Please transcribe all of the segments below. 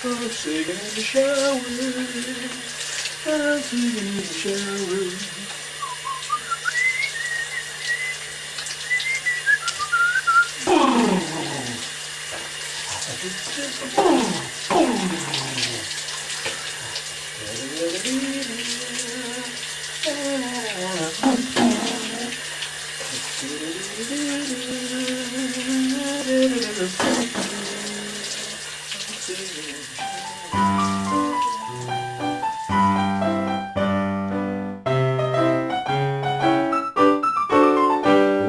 I'm singing in the shower. I'm singing in the shower.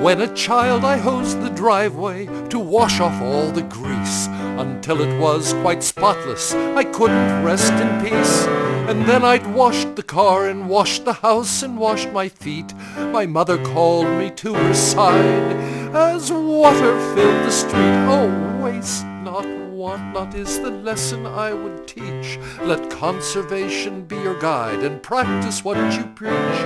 When a child I hosed the driveway to wash off all the grease until it was quite spotless, I couldn't rest in peace. And then I'd washed the car and washed the house and washed my feet. My mother called me to her side as water filled the street. Oh, waste not, want not is the lesson I would teach. Let conservation be your guide and practice what you preach.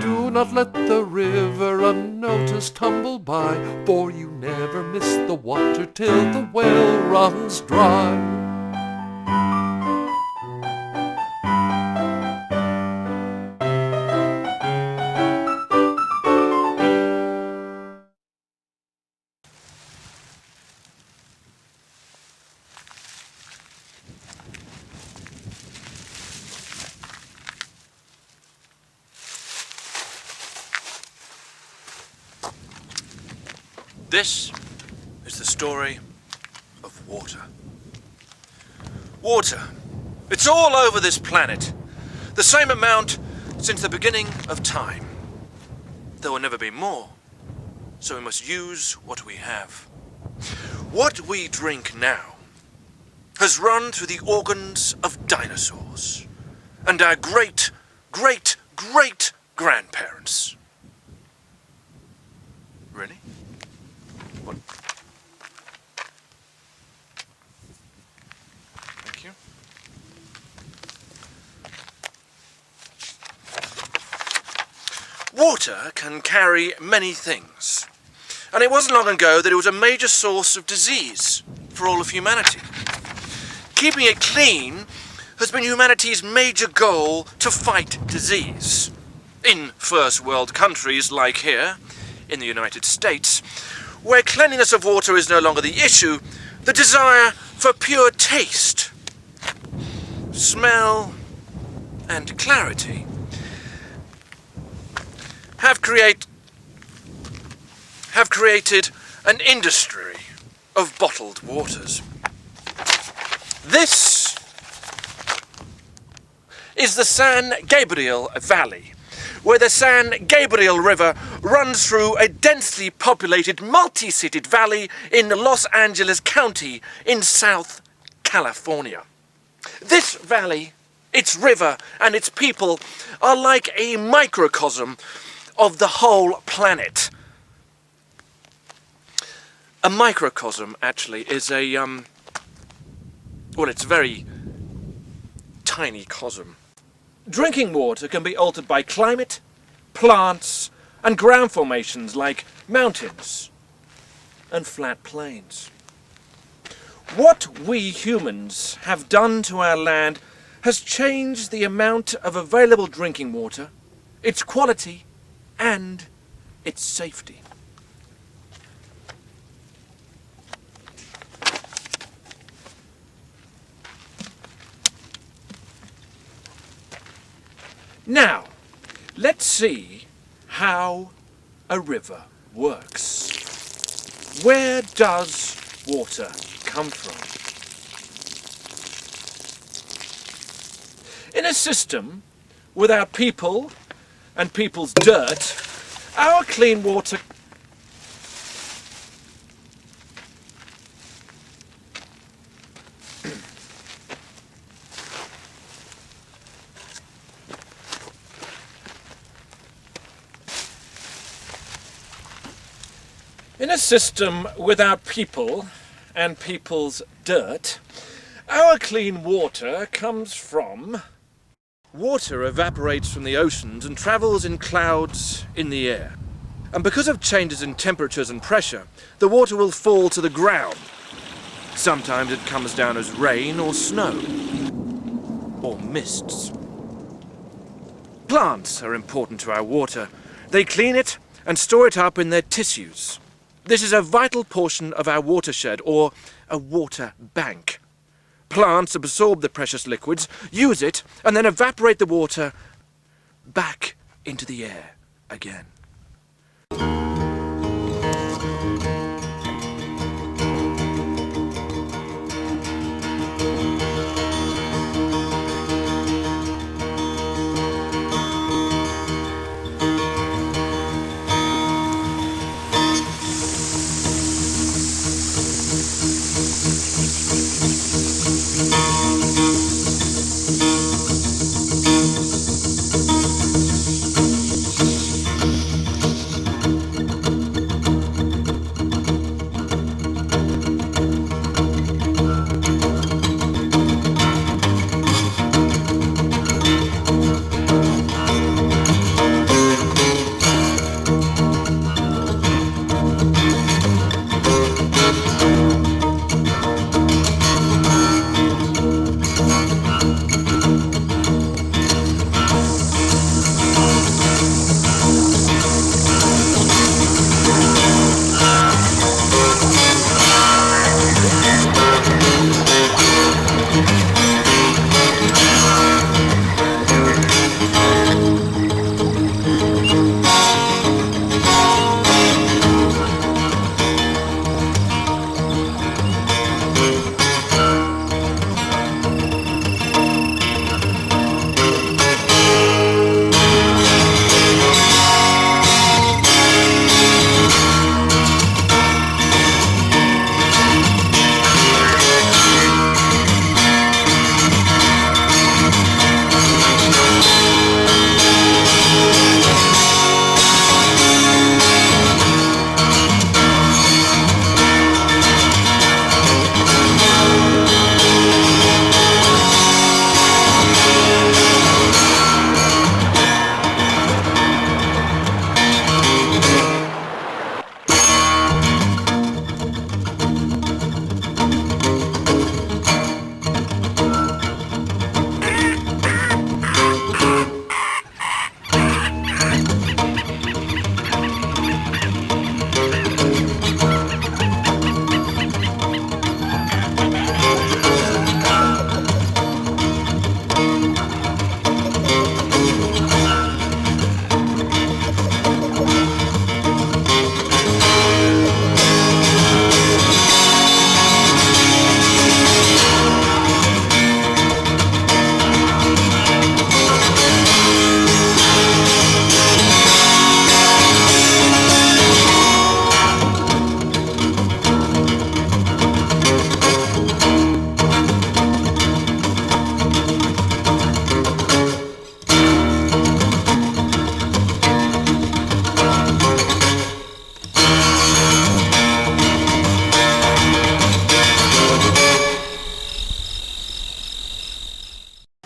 Do not let the river unnoticed tumble by, for you never miss the water till the well runs dry. This is the story of water. Water. It's all over this planet. The same amount since the beginning of time. There will never be more, so we must use what we have. What we drink now has run through the organs of dinosaurs and our great-great-great-grandparents. Really? What? Thank you. Water can carry many things, and it wasn't long ago that it was a major source of disease for all of humanity. Keeping it clean has been humanity's major goal to fight disease. In first world countries like here, in the United States, where cleanliness of water is no longer the issue, the desire for pure taste, smell, and clarity have created an industry of bottled waters. This is the San Gabriel Valley, where the San Gabriel River runs through a densely populated, multi-cited valley in Los Angeles County in South California. This valley, its river, and its people are like a microcosm of the whole planet. A microcosm, actually, is a, well, it's a very tiny cosm. Drinking water can be altered by climate, plants, and ground formations like mountains and flat plains. What we humans have done to our land has changed the amount of available drinking water, its quality, and its safety. Now, let's see how a river works. Where does water come from? In a system without people and people's dirt, our clean water In a system without people and people's dirt, our clean water comes from... Water evaporates from the oceans and travels in clouds in the air. And because of changes in temperatures and pressure, the water will fall to the ground. Sometimes it comes down as rain or snow, or mists. Plants are important to our water. They clean it and store it up in their tissues. This is a vital portion of our watershed, or a water bank. Plants absorb the precious liquids, use it, and then evaporate the water back into the air again.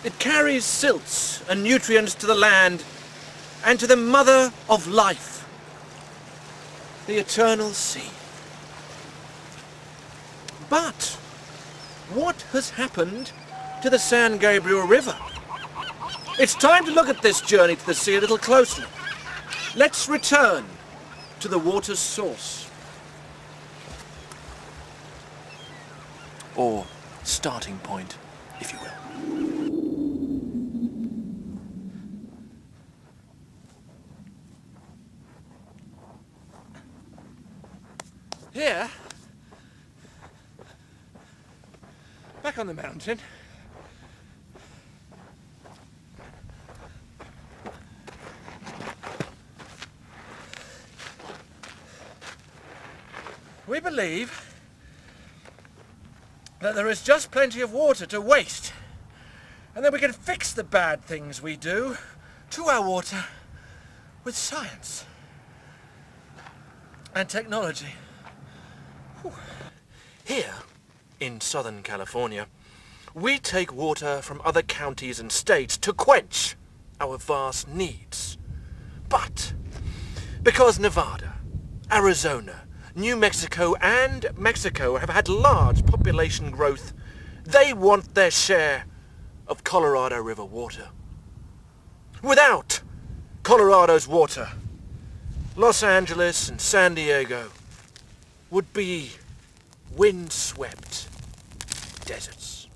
It carries silts and nutrients to the land and to the mother of life, the eternal sea. But what has happened to the San Gabriel River? It's time to look at this journey to the sea a little closely. Let's return to the water's source. Or starting point, if you will. Here, back on the mountain, we believe that there is just plenty of water to waste, and that we can fix the bad things we do to our water with science and technology. Whew. Here, in Southern California, we take water from other counties and states to quench our vast needs. But because Nevada, Arizona, New Mexico and Mexico have had large population growth, they want their share of Colorado River water. Without Colorado's water, Los Angeles and San Diego would be windswept deserts.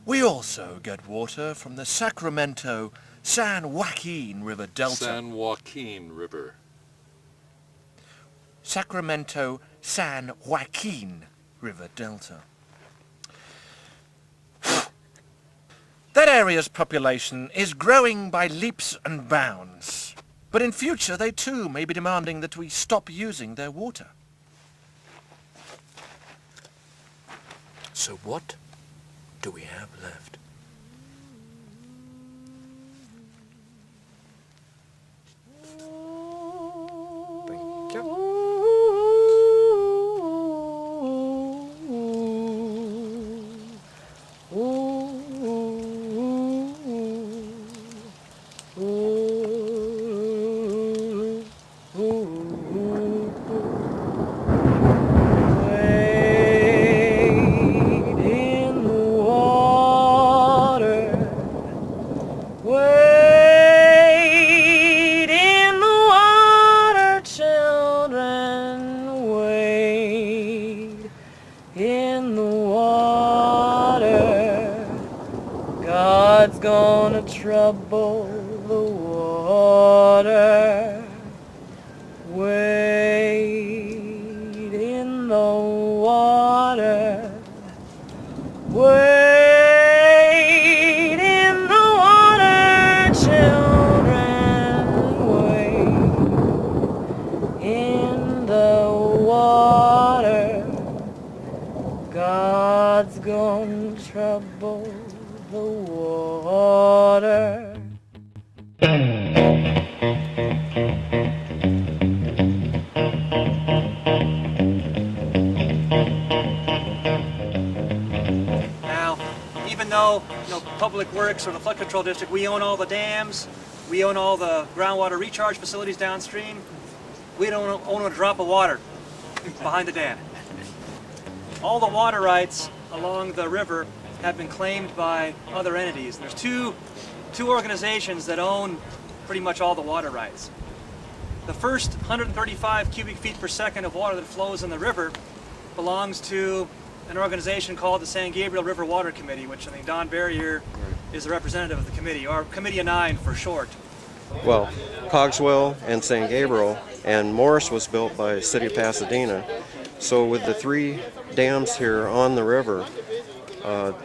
We also get water from the Sacramento San Joaquin River Delta. San Joaquin River. Sacramento San Joaquin River Delta. That area's population is growing by leaps and bounds, but in future they too may be demanding that we stop using their water. So what do we have left? Thank you. God's gonna trouble the water. Wade in the water. Wade in the water, children. Wade in the water. God's gonna trouble the water. Now, even though Public Works or the Flood Control District, we own all the dams, we own all the groundwater recharge facilities downstream, we don't own a drop of water behind the dam. All the water rights along the river have been claimed by other entities. There's two organizations that own pretty much all the water rights. The first 135 cubic feet per second of water that flows in the river belongs to an organization called the San Gabriel River Water Committee, which I think Don Barry here is the representative of the committee, or Committee of 9 for short. Well, Cogswell and San Gabriel, and Morris was built by the City of Pasadena. So with the 3 dams here on the river,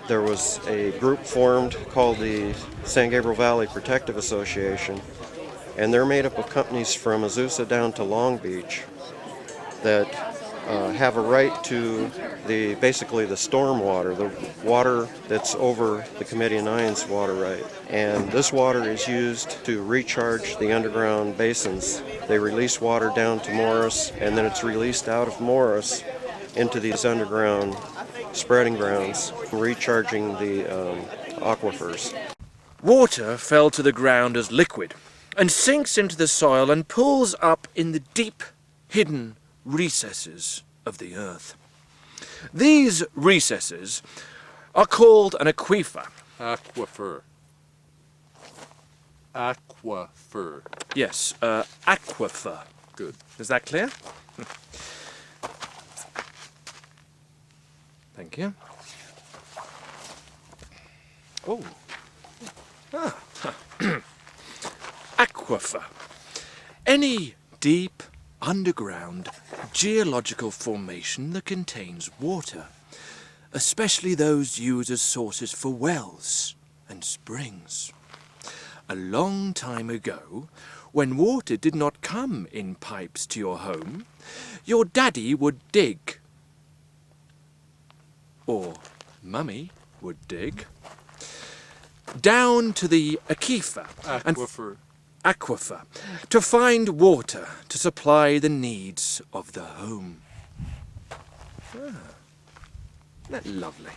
there was a group formed called the San Gabriel Valley Protective Association, and they're made up of companies from Azusa down to Long Beach that have a right to basically the storm water, the water that's over the Committee of 9's water right. And this water is used to recharge the underground basins. They release water down to Morris, and then it's released out of Morris into these underground spreading grounds, recharging the aquifers. Water fell to the ground as liquid and sinks into the soil and pools up in the deep, hidden recesses of the earth. These recesses are called an aquifer. Aquifer. Aquifer. Yes, aquifer. Good. Is that clear? Thank you. Oh. Ah. Aquifer. Any deep, underground, geological formation that contains water, especially those used as sources for wells and springs. A long time ago, when water did not come in pipes to your home, your daddy would dig, or mummy would dig, down to the aquifer Aquifer. to find water to supply the needs of the home. Isn't that lovely?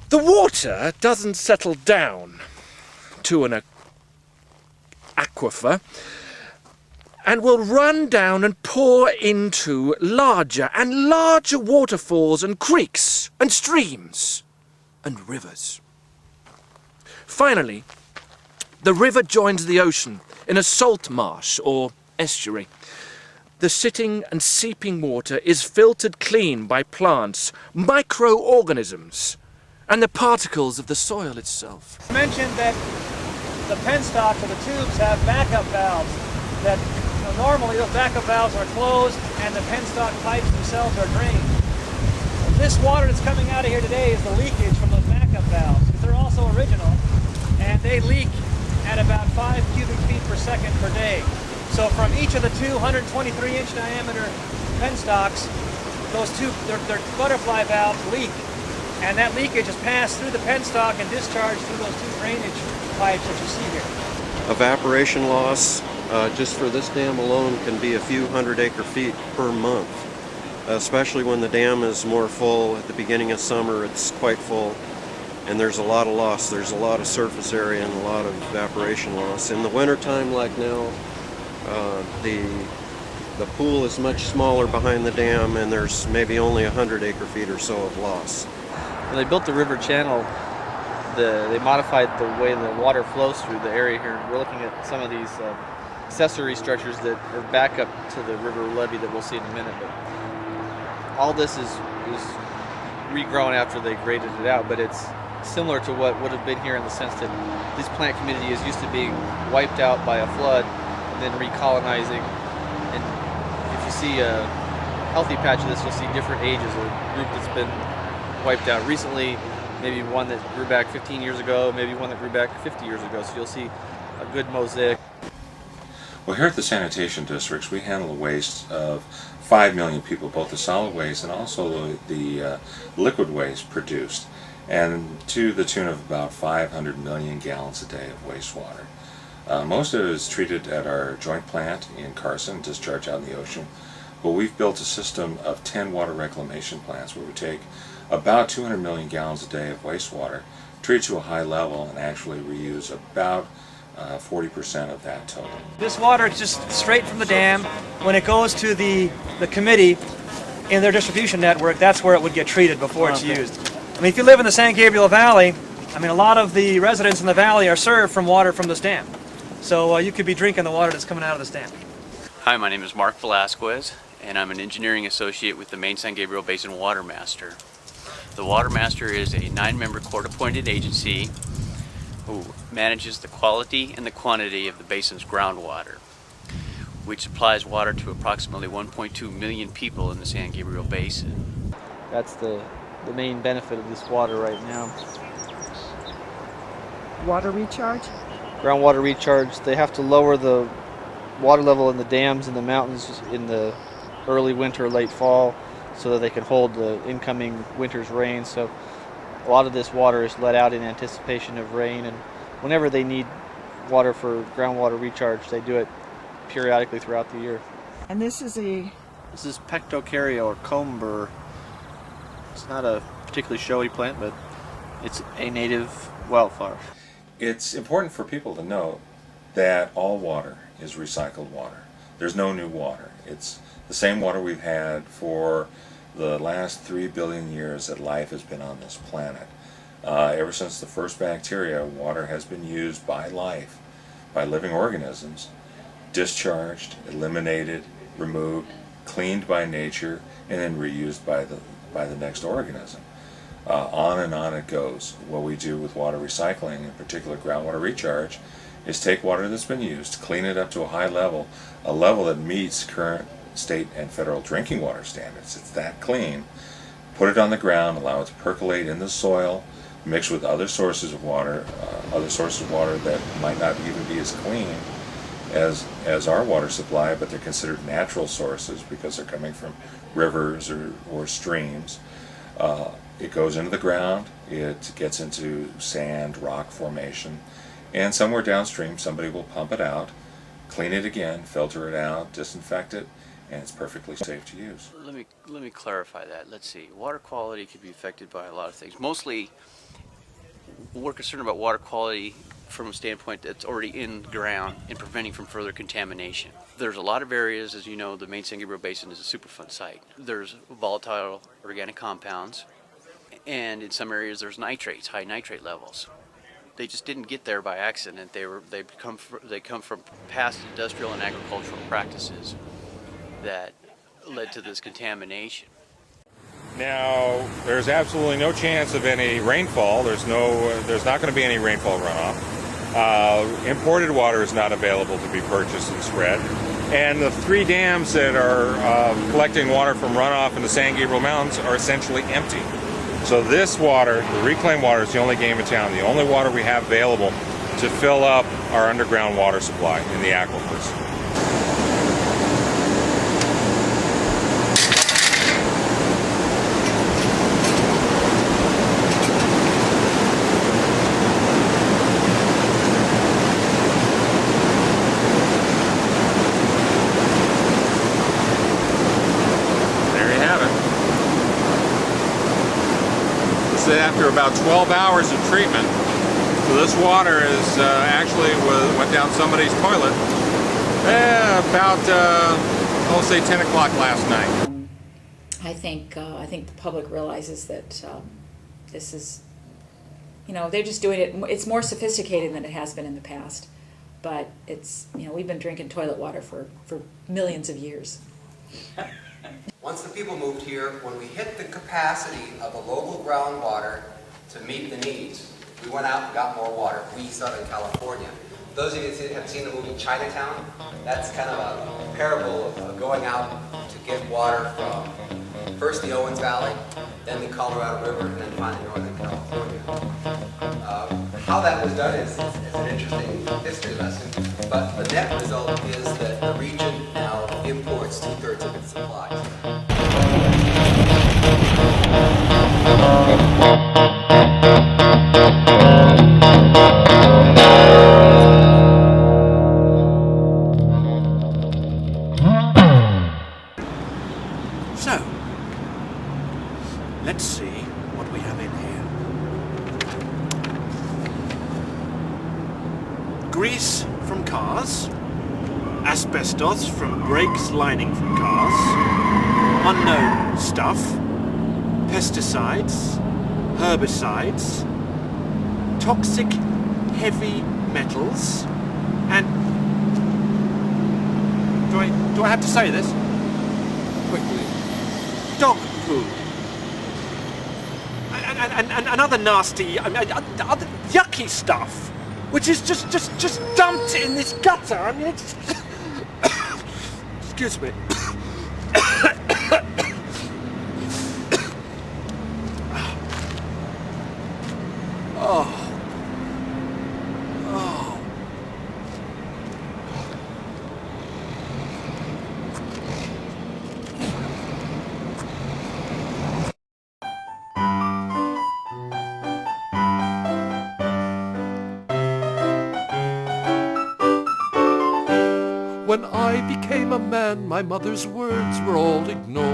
The water doesn't settle down to an aquifer and will run down and pour into larger and larger waterfalls and creeks and streams and rivers. Finally, the river joins the ocean in a salt marsh or estuary. The sitting and seeping water is filtered clean by plants, microorganisms, and the particles of the soil itself. I mentioned that the penstocks or the tubes have backup valves that normally those backup valves are closed and the penstock pipes themselves are drained. This water that's coming out of here today is the leakage from those backup valves. They're also original and they leak at about 5 cubic feet per second per day. So from each of the two 123-inch diameter penstocks, those two, their butterfly valves leak. And that leakage is passed through the penstock and discharged through those two drainage pipes that you see here. Evaporation loss, just for this dam alone, can be a few hundred acre-feet per month, especially when the dam is more full. At the beginning of summer, it's quite full, and there's a lot of loss. There's a lot of surface area and a lot of evaporation loss. In the wintertime, like now, the pool is much smaller behind the dam, and there's maybe only 100 acre-feet or so of loss. When they built the river channel, they modified the way the water flows through the area here. We're looking at some of these accessory structures that are back up to the river levee that we'll see in a minute. But all this is regrown after they graded it out, but it's similar to what would have been here in the sense that this plant community is used to being wiped out by a flood and then recolonizing. And if you see a healthy patch of this, you'll see different ages, a group that's been wiped out recently, maybe one that grew back 15 years ago, maybe one that grew back 50 years ago. So you'll see a good mosaic. Well, here at the sanitation districts, we handle the waste of 5 million people, both the solid waste and also the liquid waste produced, and to the tune of about 500 million gallons a day of wastewater. Most of it is treated at our joint plant in Carson, discharged out in the ocean, but we've built a system of 10 water reclamation plants where we take about 200 million gallons a day of wastewater, treat to a high level, and actually reuse about 40% of that total. This water is just straight from the dam. When it goes to the committee in their distribution network, that's where it would get treated before it's used. I mean, if you live in the San Gabriel Valley, I mean, a lot of the residents in the valley are served from water from this dam. So you could be drinking the water that's coming out of this dam. Hi, my name is Mark Velasquez, and I'm an engineering associate with the Main San Gabriel Basin Water Master. The Water Master is a 9-member court-appointed agency who manages the quality and the quantity of the basin's groundwater, which supplies water to approximately 1.2 million people in the San Gabriel Basin. That's the main benefit of this water right now. Water recharge? Groundwater recharge, they have to lower the water level in the dams in the mountains in the early winter, late fall, so that they can hold the incoming winter's rain. So a lot of this water is let out in anticipation of rain, and whenever they need water for groundwater recharge, they do it periodically throughout the year. And this is Pectocaria, or comb burr. It's not a particularly showy plant, but it's a native wildflower. It's important for people to know that all water is recycled water. There's no new water. It's the same water we've had for the last 3 billion years that life has been on this planet. Ever since the first bacteria, water has been used by life, by living organisms, discharged, eliminated, removed, cleaned by nature, and then reused by the next organism. On and on it goes. What we do with water recycling, in particular groundwater recharge, is take water that's been used, clean it up to a high level, a level that meets current state and federal drinking water standards. It's that clean. Put it on the ground, allow it to percolate in the soil, mix with other sources of water that might not even be as clean as our water supply, but they're considered natural sources because they're coming from rivers or streams. It goes into the ground, it gets into sand, rock formation, and somewhere downstream somebody will pump it out, clean it again, filter it out, disinfect it, and it's perfectly safe to use. Let me clarify that. Let's see. Water quality can be affected by a lot of things. Mostly, we're concerned about water quality from a standpoint that's already in the ground and preventing from further contamination. There's a lot of areas, as you know, the main San Gabriel Basin is a Superfund site. There's volatile organic compounds, and in some areas there's nitrates, high nitrate levels. They just didn't get there by accident. They come from past industrial and agricultural practices that led to this contamination. Now, there's absolutely no chance of any rainfall. There's not going to be any rainfall runoff. Imported water is not available to be purchased and spread. And the 3 dams that are collecting water from runoff in the San Gabriel Mountains are essentially empty. So this water, the reclaimed water, is the only game in town, the only water we have available to fill up our underground water supply in the aquifers. After about 12 hours of treatment, so this water is actually went down somebody's toilet about say 10 o'clock last night. I think the public realizes that this is, they're just doing it. It's more sophisticated than it has been in the past, but it's, we've been drinking toilet water for millions of years. Once the people moved here, when we hit the capacity of the local groundwater to meet the needs, we went out and got more water. We, Southern California. Those of you that have seen the movie Chinatown, that's kind of a parable of going out to get water from first the Owens Valley, then the Colorado River, and then finally Northern California. How that was done is an interesting history lesson, but the net result is that the region now imports 2/3 of its supplies. So, let's see what we have in here. Grease from cars, asbestos from brakes lining from cars, unknown stuff, pesticides, herbicides, toxic heavy metals, and do I have to say this? Quickly. Dog poo. And other nasty, other yucky stuff, which is just dumped in this gutter. I mean, it's excuse me. Oh. When I became a man, my mother's words were all ignored.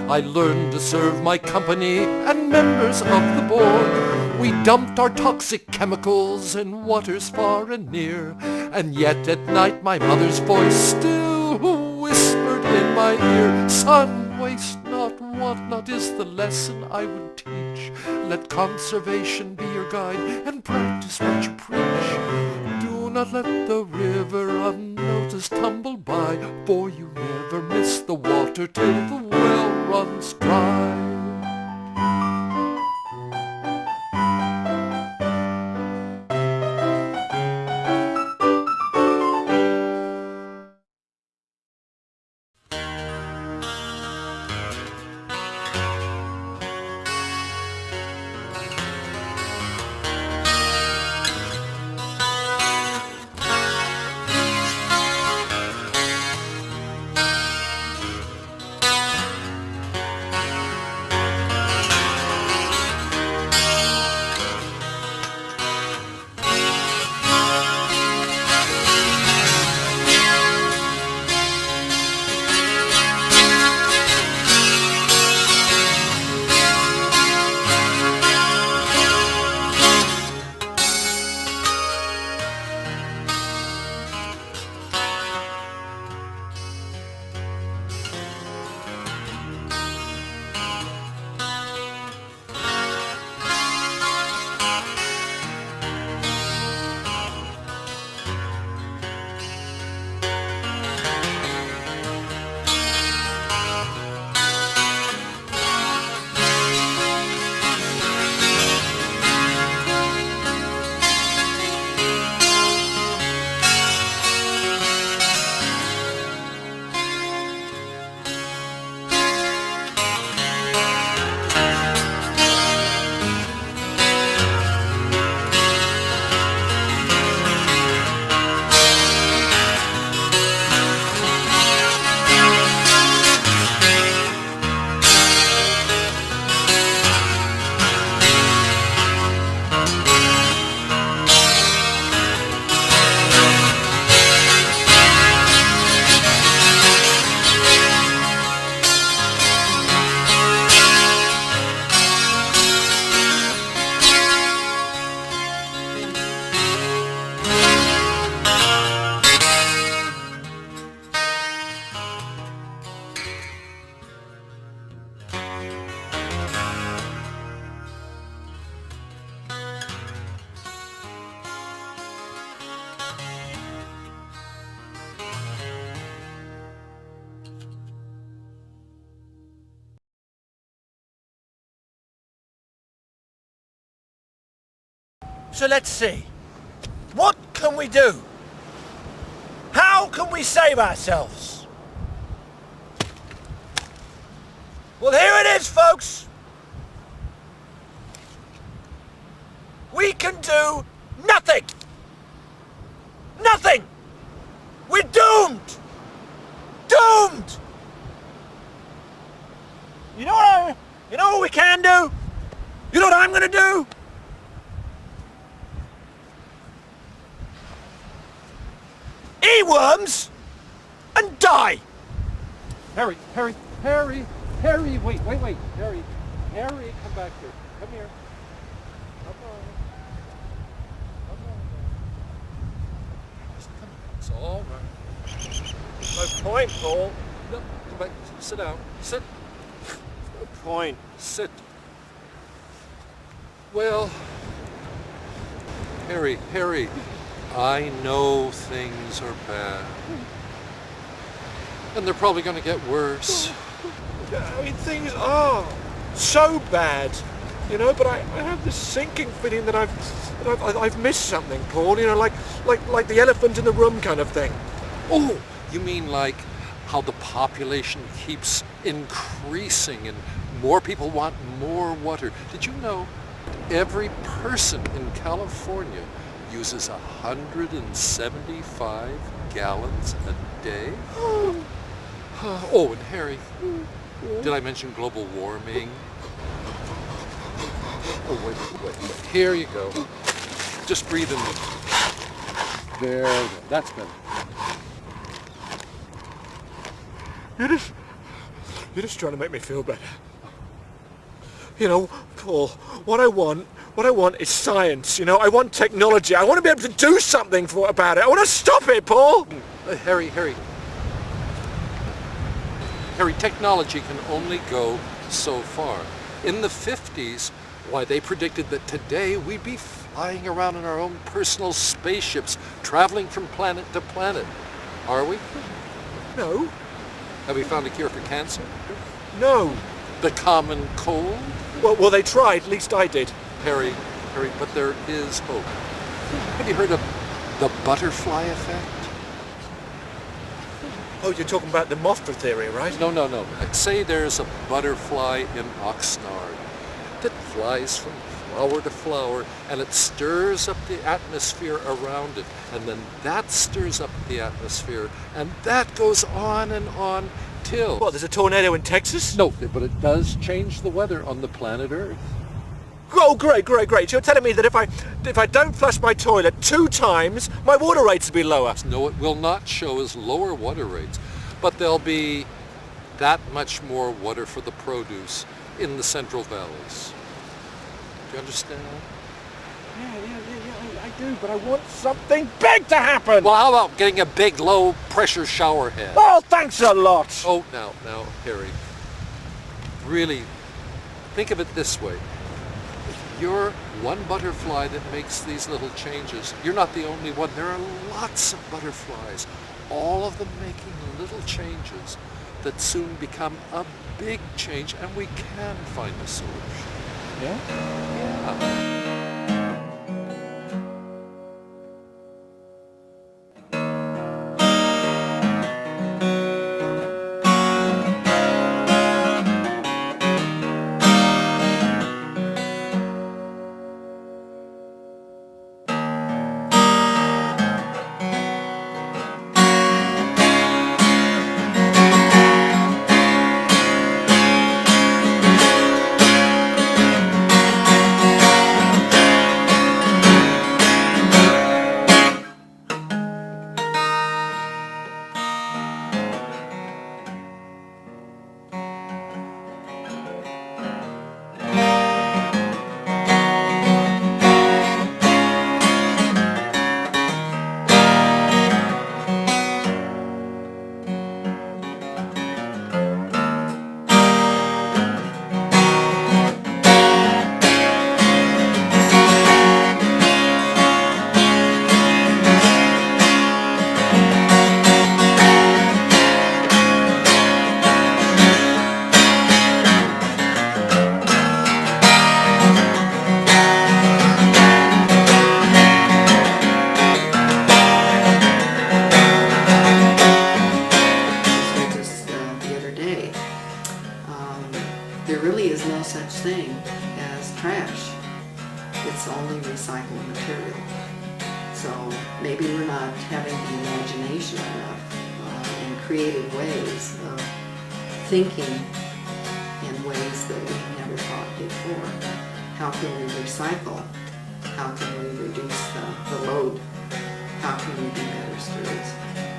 I learned to serve my company and members of the board. We dumped our toxic chemicals in waters far and near, and yet at night my mother's voice still whispered in my ear, "Son, waste not, want not is the lesson I would teach. Let conservation be your guide and practice what you preach. Do not let the river unnoticed tumble by, for you never miss the water till the well runs dry." So let's see. What can we do? How can we save ourselves? Well, here it is, folks. We can do nothing. Nothing. We're doomed. Doomed. You know what we can do? You know what I'm going to do? Eat worms and die. Harry, wait, Harry, come back here. Come here. Come on. It's all right. No point, Paul. No, come back. Sit down. Sit. No point. Sit. Well, Harry, I know things are bad. And they're probably going to get worse. I mean, things are so bad, you know. But I have this sinking feeling that I've missed something, Paul. You know, like the elephant in the room kind of thing. Oh, you mean like how the population keeps increasing and more people want more water? Did you know every person in California uses 175 gallons a day? Oh, and Harry, did I mention global warming? Oh, wait. Here you go. Just breathe in. There we go. That's better. You're just trying to make me feel better. You know, Paul, what I want is science, you know. I want technology. I want to be able to do something about it. I want to stop it, Paul. Harry, technology can only go so far. In the 50s, why, they predicted that today we'd be flying around in our own personal spaceships, traveling from planet to planet. Are we? No. Have we found a cure for cancer? No. The common cold? Well, they tried. At least I did. Harry, but there is hope. Have you heard of the butterfly effect? Oh, you're talking about the Mothra theory, right? No. Say there's a butterfly in Oxnard that flies from flower to flower, and it stirs up the atmosphere around it, and then that stirs up the atmosphere, and that goes on and on till... What, there's a tornado in Texas? No, but it does change the weather on the planet Earth. Oh, great. You're telling me that if I don't flush my toilet 2 times, my water rates will be lower? No, it will not show as lower water rates, but there'll be that much more water for the produce in the central valleys. Do you understand? Yeah, I do, but I want something big to happen! Well, how about getting a big, low-pressure shower head? Oh, thanks a lot! Oh, now, Harry, really, think of it this way. You're one butterfly that makes these little changes. You're not the only one. There are lots of butterflies, all of them making little changes that soon become a big change, and we can find a solution. Yeah? Yeah. there really is no such thing as trash. It's only recycled material. So maybe we're not having the imagination enough and creative ways of thinking in ways that we've never thought before. How can we recycle? How can we reduce the load? How can we be better stewards?